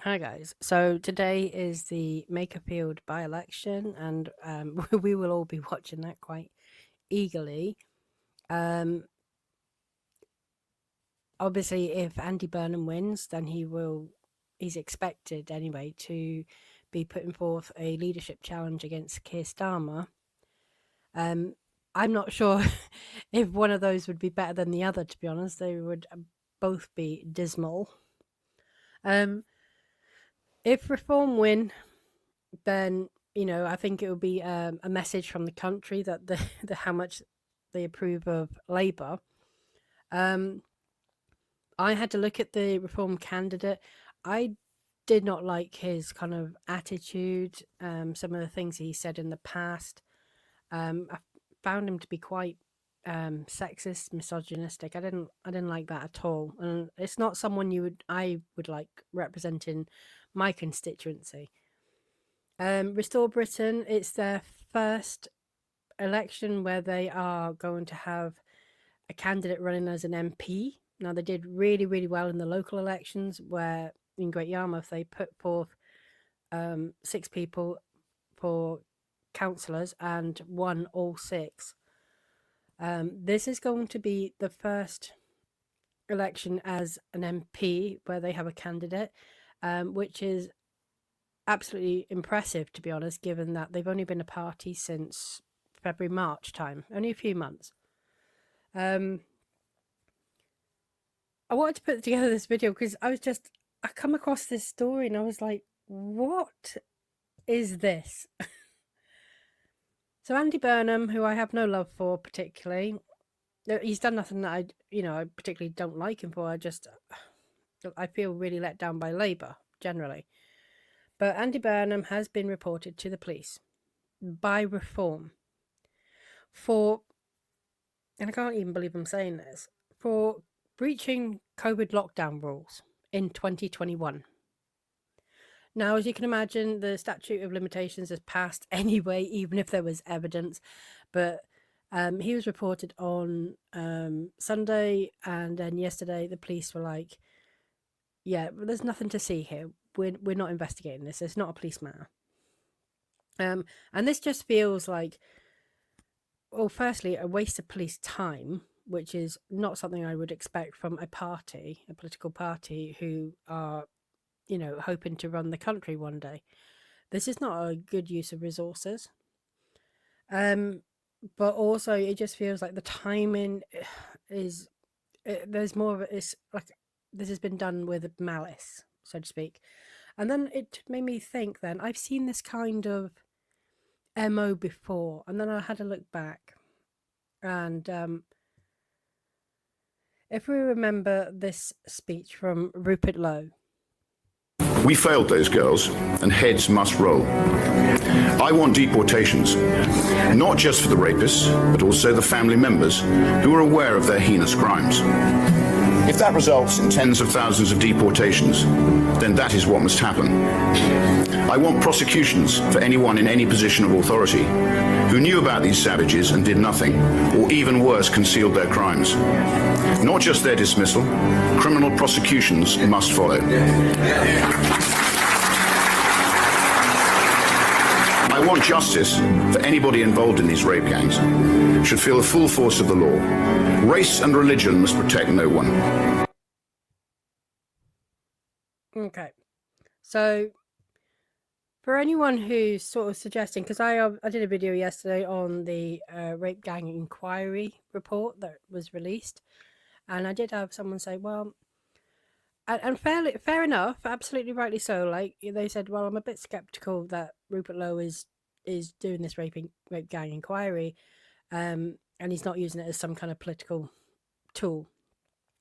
Hi guys. So today is the Makerfield by-election, and we will all be watching that quite eagerly. Um, Obviously, if Andy Burnham wins, then he's expected anyway to be putting forth a leadership challenge against Keir Starmer. I'm not sure if one of those would be better than the other, to be honest. They would both be dismal. If Reform win, then I think it would be a message from the country that how much they approve of Labour. I had to look at the Reform candidate. I did not like his kind of attitude, some of the things he said in the past. I found him to be quite sexist, misogynistic. I didn't like that at all, and it's not someone I would like representing my constituency. Restore Britain, it's their first election where they are going to have a candidate running as an MP. Now, they did really, really well in the local elections, where in Great Yarmouth they put forth 6 people for councillors and won all 6. This is going to be the first election as an MP where they have a candidate, which is absolutely impressive, to be honest, given that they've only been a party since February, March time, only a few months. I wanted to put together this video because I come across this story and I was like, what is this? So Andy Burnham, who I have no love for particularly, he's done nothing that I particularly don't like him for. I feel really let down by Labour generally. But Andy Burnham has been reported to the police by Reform for, and I can't even believe I'm saying this, for breaching COVID lockdown rules in 2021. Now, as you can imagine, the statute of limitations has passed anyway, even if there was evidence. But he was reported on Sunday, and then yesterday the police were like, yeah, there's nothing to see here. We're not investigating this. It's not a police matter. And this just feels like, well, firstly, a waste of police time, which is not something I would expect from a political party who are, hoping to run the country one day. This is not a good use of resources. But also it just feels like the timing is, there's more of it. It's like this has been done with malice, so to speak. And then it made me think, then I've seen this kind of MO before, and then I had to look back, and if we remember this speech from Rupert Lowe. We failed those girls, and heads must roll. I want deportations, not just for the rapists, but also the family members who are aware of their heinous crimes. If that results in tens of thousands of deportations, then that is what must happen. I want prosecutions for anyone in any position of authority who knew about these savages and did nothing, or even worse, concealed their crimes. Not just their dismissal, criminal prosecutions must follow. I want justice for anybody involved in these rape gangs. Should feel the full force of the law. Race and religion must protect no one. Okay, so for anyone who's sort of suggesting, because I did a video yesterday on the rape gang inquiry report that was released, and I did have someone say, well, and fair enough, absolutely rightly so. Like they said, well, I'm a bit skeptical that Rupert Lowe is doing this rape gang inquiry, and he's not using it as some kind of political tool,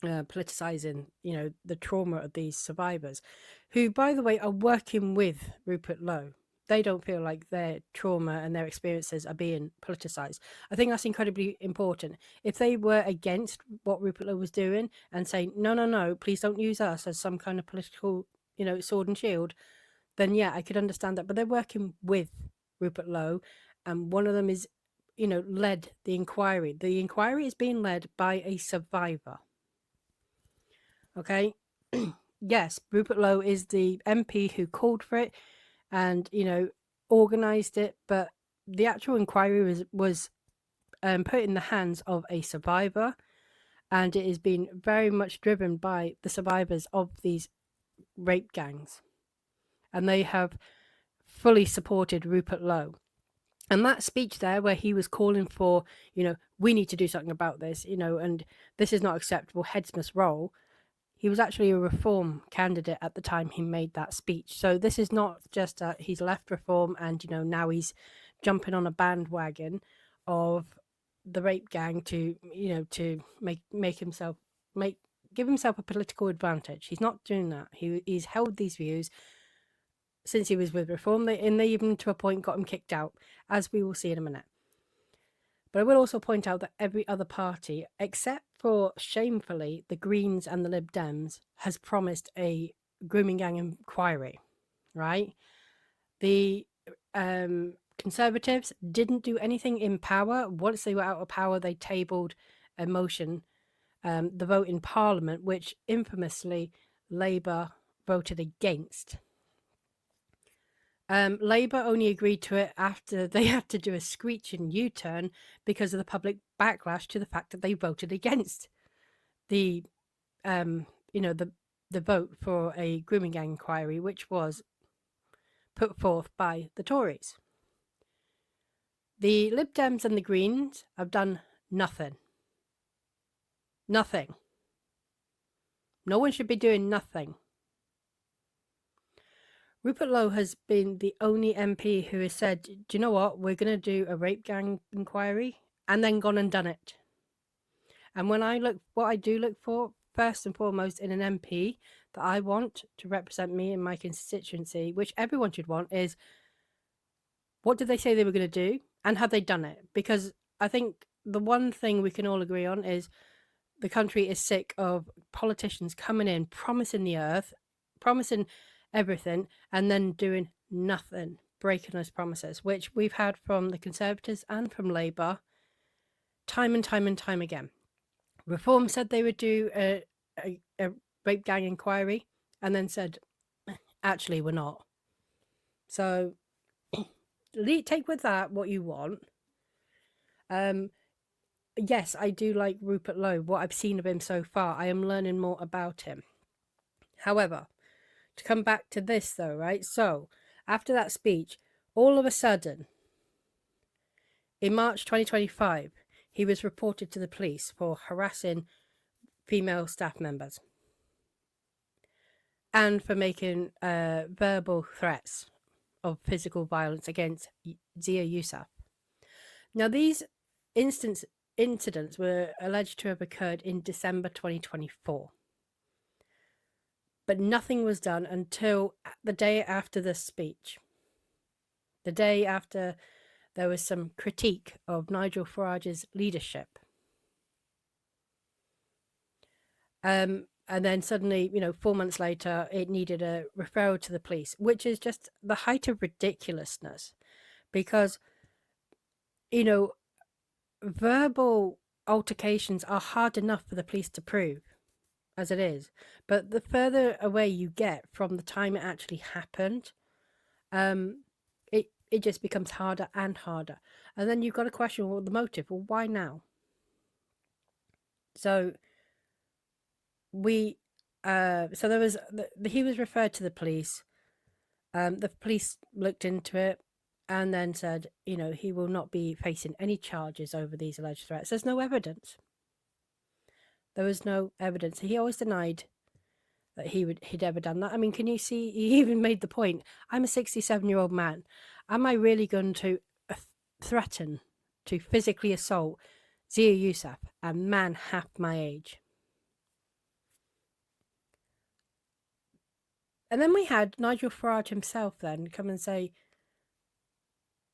politicizing, the trauma of these survivors, who, by the way, are working with Rupert Lowe. They don't feel like their trauma and their experiences are being politicized. I think that's incredibly important. If they were against what Rupert Lowe was doing and saying, no, please don't use us as some kind of political, sword and shield, then yeah, I could understand that. But they're working with Rupert Lowe, and one of them is, led the inquiry. The inquiry is being led by a survivor. Okay? yes, Rupert Lowe is the MP who called for it and, organised it, but the actual inquiry was put in the hands of a survivor, and it has been very much driven by the survivors of these rape gangs, and they have fully supported Rupert Lowe. And that speech there, where he was calling for, we need to do something about this, and this is not acceptable, heads must roll. He was actually a reform candidate at the time he made that speech. So this is not just he's left reform and, now he's jumping on a bandwagon of the rape gang to, to give himself a political advantage. He's not doing that. He's held these views since he was with reform, and they even to a point got him kicked out, as we will see in a minute. But I will also point out that every other party, except for, shamefully, the Greens and the Lib Dems, has promised a grooming gang inquiry, right? The Conservatives didn't do anything in power. Once they were out of power, they tabled a motion, the vote in Parliament, which infamously Labour voted against. Labour only agreed to it after they had to do a screeching U-turn because of the public backlash to the fact that they voted against the vote for a grooming gang inquiry, which was put forth by the Tories. The Lib Dems and the Greens have done nothing. Nothing. No one should be doing nothing. Rupert Lowe has been the only MP who has said, do you know what, we're going to do a rape gang inquiry, and then gone and done it. And what I do look for, first and foremost, in an MP that I want to represent me in my constituency, which everyone should want, is what did they say they were going to do, and have they done it? Because I think the one thing we can all agree on is the country is sick of politicians coming in, promising the earth, promising everything, and then doing nothing, breaking those promises, which we've had from the Conservatives and from Labour time and time and time again. Reform said they would do a rape gang inquiry, and then said, actually, we're not. So take with that what you want. Yes, I do like Rupert Lowe. What I've seen of him so far, I am learning more about him. However, to come back to this though, right? So after that speech, all of a sudden, in March 2025, he was reported to the police for harassing female staff members and for making verbal threats of physical violence against Zia Yousaf. Now, these incidents were alleged to have occurred in December 2024. But nothing was done until the day after the speech. The day after there was some critique of Nigel Farage's leadership. And then suddenly, 4 months later, it needed a referral to the police, which is just the height of ridiculousness. Because, verbal altercations are hard enough for the police to prove, as it is, but the further away you get from the time it actually happened, it just becomes harder and harder. And then you've got to question, well, the motive. Well, why now? So he was referred to the police. The police looked into it and then said, he will not be facing any charges over these alleged threats. There's no evidence. There was no evidence. He always denied that he'd ever done that. I mean, can you see? He even made the point, I'm a 67-year-old man. Am I really going to threaten to physically assault Zia Yousaf, a man half my age? And then we had Nigel Farage himself then come and say,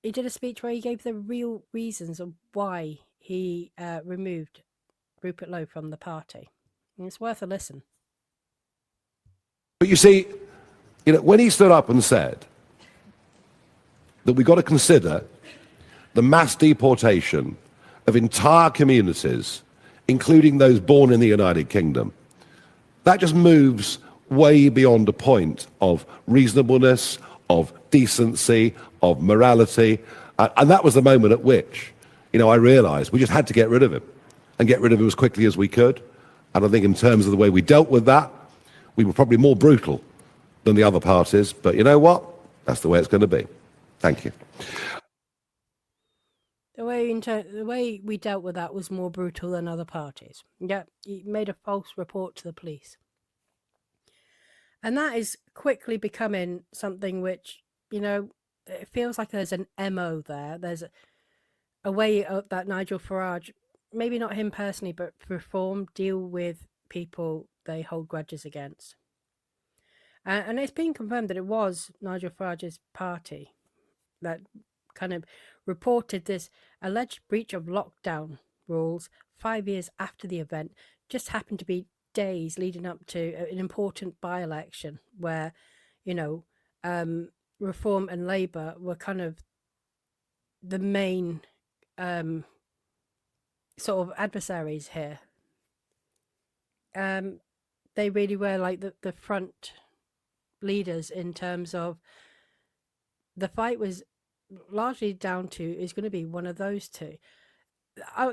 he did a speech where he gave the real reasons of why he removed Rupert Lowe from the party. And it's worth a listen. But you see, when he stood up and said that we've got to consider the mass deportation of entire communities, including those born in the United Kingdom, that just moves way beyond a point of reasonableness, of decency, of morality. And that was the moment at which, I realised we just had to get rid of him and get rid of him as quickly as we could. And I think in terms of the way we dealt with that, we were probably more brutal than the other parties. But you know what? That's the way it's going to be. Thank you. The way we dealt with that was more brutal than other parties. Yeah, he made a false report to the police. And that is quickly becoming something which, it feels like there's an MO there. There's a way that Nigel Farage, maybe not him personally, but reform, deal with people they hold grudges against. And it's been confirmed that it was Nigel Farage's party that kind of reported this alleged breach of lockdown rules 5 years after the event. Just happened to be days leading up to an important by-election where, Reform and Labour were kind of the main sort of adversaries here. They really were like the front leaders in terms of the fight was largely down to is going to be one of those two.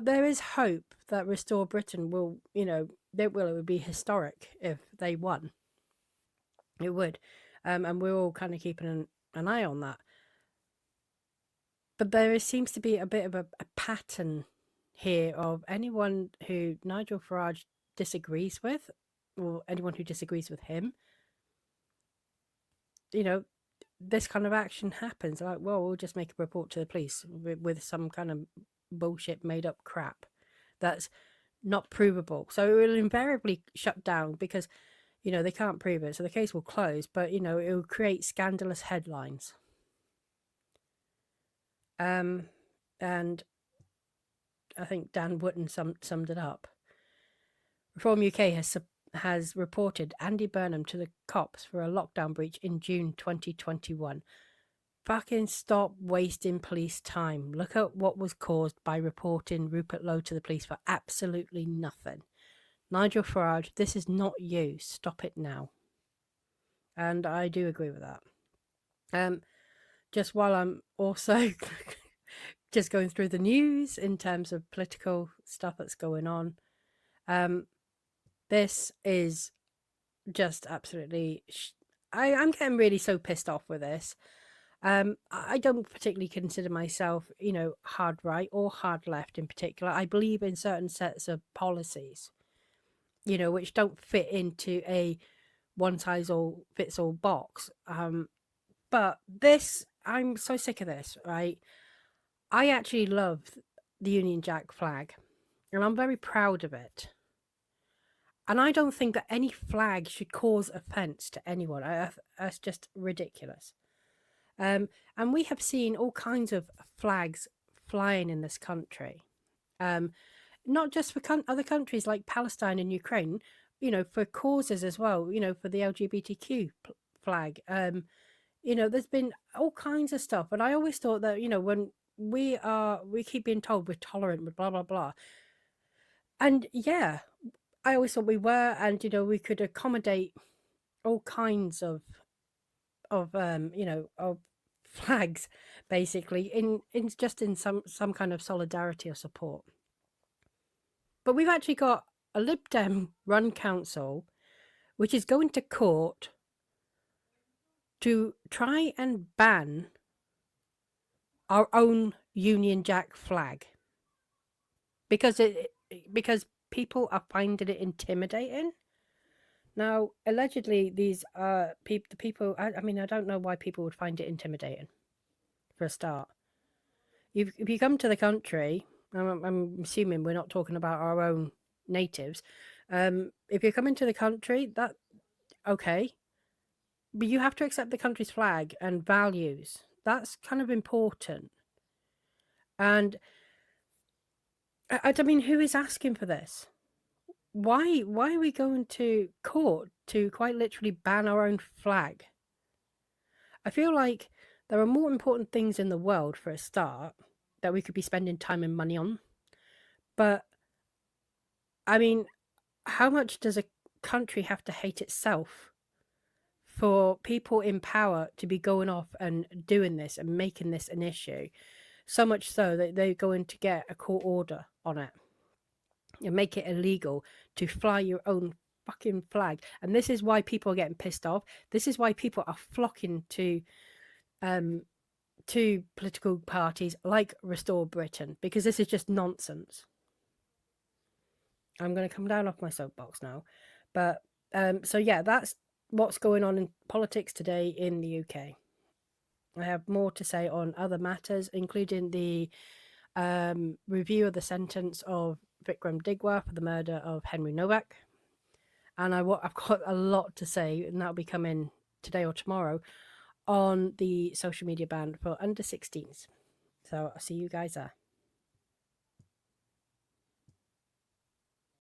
There is hope that Restore Britain will, it would be historic if they won. It would. And we're all kind of keeping an eye on that. But there seems to be a bit of a pattern here of anyone who Nigel Farage disagrees with, or anyone who disagrees with him, this kind of action happens. Like, well, we'll just make a report to the police with some kind of bullshit made up crap that's not provable. So it will invariably shut down because, they can't prove it. So the case will close, but, it will create scandalous headlines. And I think Dan Wootton summed it up. Reform UK has reported Andy Burnham to the cops for a lockdown breach in June 2021. Fucking stop wasting police time. Look at what was caused by reporting Rupert Lowe to the police for absolutely nothing. Nigel Farage, this is not you. Stop it now. And I do agree with that. Just while I'm also just going through the news in terms of political stuff that's going on, this is just absolutely... I'm getting really so pissed off with this. I don't particularly consider myself, hard right or hard left in particular. I believe in certain sets of policies, which don't fit into a one-size-all-fits-all box. But this, I'm so sick of this, right? I actually love the Union Jack flag, and I'm very proud of it. And I don't think that any flag should cause offence to anyone. That's just ridiculous. And we have seen all kinds of flags flying in this country. Not just for other countries like Palestine and Ukraine, for causes as well, for the LGBTQ flag. There's been all kinds of stuff. And I always thought that, when we keep being told we're tolerant with blah, blah, blah. And yeah, I always thought we were, and, we could accommodate all kinds of flags, basically, in some kind of solidarity or support. But we've actually got a Lib Dem run council, which is going to court to try and ban our own Union Jack flag because people are finding it intimidating. Now, allegedly, these are the people. I don't know why people would find it intimidating. For a start, if you come to the country, I'm assuming we're not talking about our own natives. If you're coming to the country, that okay, but you have to accept the country's flag and values. That's kind of important. And I mean, who is asking for this? Why are we going to court to quite literally ban our own flag? I feel like there are more important things in the world, for a start, that we could be spending time and money on. But, I mean, how much does a country have to hate itself for people in power to be going off and doing this and making this an issue, so much so that they're going to get a court order on it and make it illegal to fly your own fucking flag. And this is why people are getting pissed off. This is why people are flocking to political parties like Restore Britain, because this is just nonsense. I'm going to come down off my soapbox now. But so yeah, that's what's going on in politics today in the UK. I have more to say on other matters, including the review of the sentence of Vikram Digwa for the murder of Henry Novak. And I've got a lot to say, and that'll be coming today or tomorrow, on the social media ban for under 16s. So I'll see you guys there.